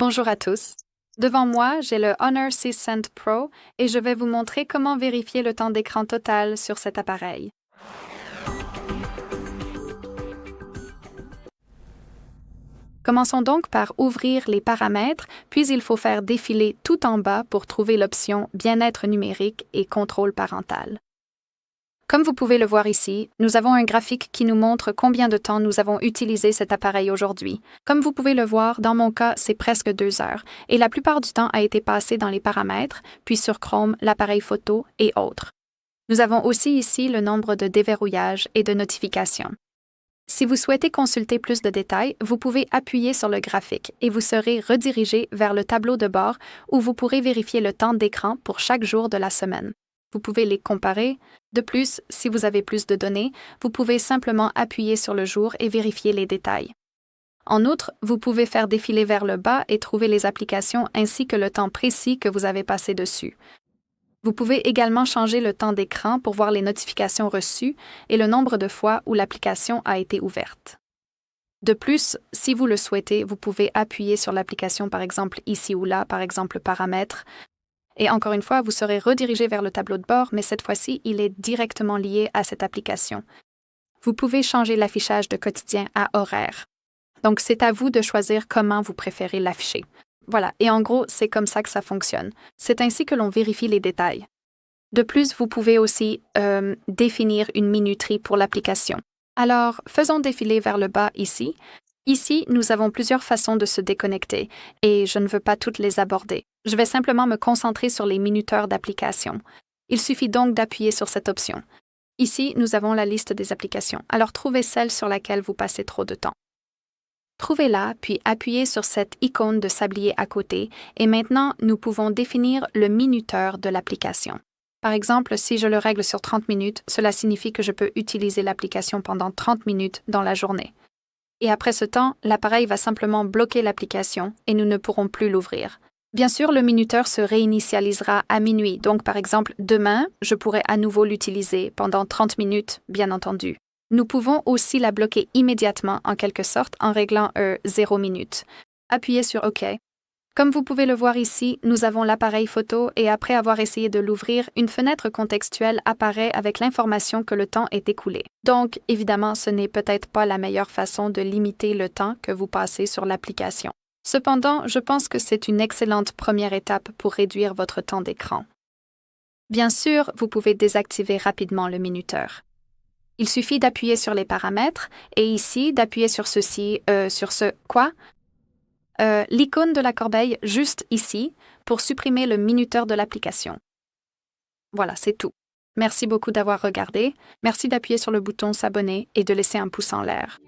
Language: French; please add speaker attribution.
Speaker 1: Bonjour à tous. Devant moi, j'ai le Honor 600 Pro et je vais vous montrer comment vérifier le temps d'écran total sur cet appareil. Commençons donc par ouvrir les paramètres, puis il faut faire défiler tout en bas pour trouver l'option Bien-être numérique et contrôle parental. Comme vous pouvez le voir ici, nous avons un graphique qui nous montre combien de temps nous avons utilisé cet appareil aujourd'hui. Comme vous pouvez le voir, dans mon cas, c'est presque 2 heures, et la plupart du temps a été passé dans les paramètres, puis sur Chrome, l'appareil photo et autres. Nous avons aussi ici le nombre de déverrouillages et de notifications. Si vous souhaitez consulter plus de détails, vous pouvez appuyer sur le graphique et vous serez redirigé vers le tableau de bord où vous pourrez vérifier le temps d'écran pour chaque jour de la semaine. Vous pouvez les comparer. De plus, si vous avez plus de données, vous pouvez simplement appuyer sur le jour et vérifier les détails. En outre, vous pouvez faire défiler vers le bas et trouver les applications ainsi que le temps précis que vous avez passé dessus. Vous pouvez également changer le temps d'écran pour voir les notifications reçues et le nombre de fois où l'application a été ouverte. De plus, si vous le souhaitez, vous pouvez appuyer sur l'application par exemple ici ou là, par exemple paramètres. Et encore une fois, vous serez redirigé vers le tableau de bord, mais cette fois-ci, il est directement lié à cette application. Vous pouvez changer l'affichage de quotidien à horaire. Donc, c'est à vous de choisir comment vous préférez l'afficher. Voilà, et en gros, c'est comme ça que ça fonctionne. C'est ainsi que l'on vérifie les détails. De plus, vous pouvez aussi définir une minuterie pour l'application. Alors, faisons défiler vers le bas ici. Ici, nous avons plusieurs façons de se déconnecter, et je ne veux pas toutes les aborder. Je vais simplement me concentrer sur les minuteurs d'application. Il suffit donc d'appuyer sur cette option. Ici, nous avons la liste des applications, alors trouvez celle sur laquelle vous passez trop de temps. Trouvez-la, puis appuyez sur cette icône de sablier à côté, et maintenant, nous pouvons définir le minuteur de l'application. Par exemple, si je le règle sur 30 minutes, cela signifie que je peux utiliser l'application pendant 30 minutes dans la journée. Et après ce temps, l'appareil va simplement bloquer l'application et nous ne pourrons plus l'ouvrir. Bien sûr, le minuteur se réinitialisera à minuit, donc par exemple, demain, je pourrai à nouveau l'utiliser pendant 30 minutes, bien entendu. Nous pouvons aussi la bloquer immédiatement, en quelque sorte, en réglant 0 minute. Appuyez sur OK. Comme vous pouvez le voir ici, nous avons l'appareil photo et après avoir essayé de l'ouvrir, une fenêtre contextuelle apparaît avec l'information que le temps est écoulé. Donc, évidemment, ce n'est peut-être pas la meilleure façon de limiter le temps que vous passez sur l'application. Cependant, je pense que c'est une excellente première étape pour réduire votre temps d'écran. Bien sûr, vous pouvez désactiver rapidement le minuteur. Il suffit d'appuyer sur les paramètres et ici d'appuyer sur l'icône de la corbeille juste ici pour supprimer le minuteur de l'application. Voilà, c'est tout. Merci beaucoup d'avoir regardé. Merci d'appuyer sur le bouton s'abonner et de laisser un pouce en l'air.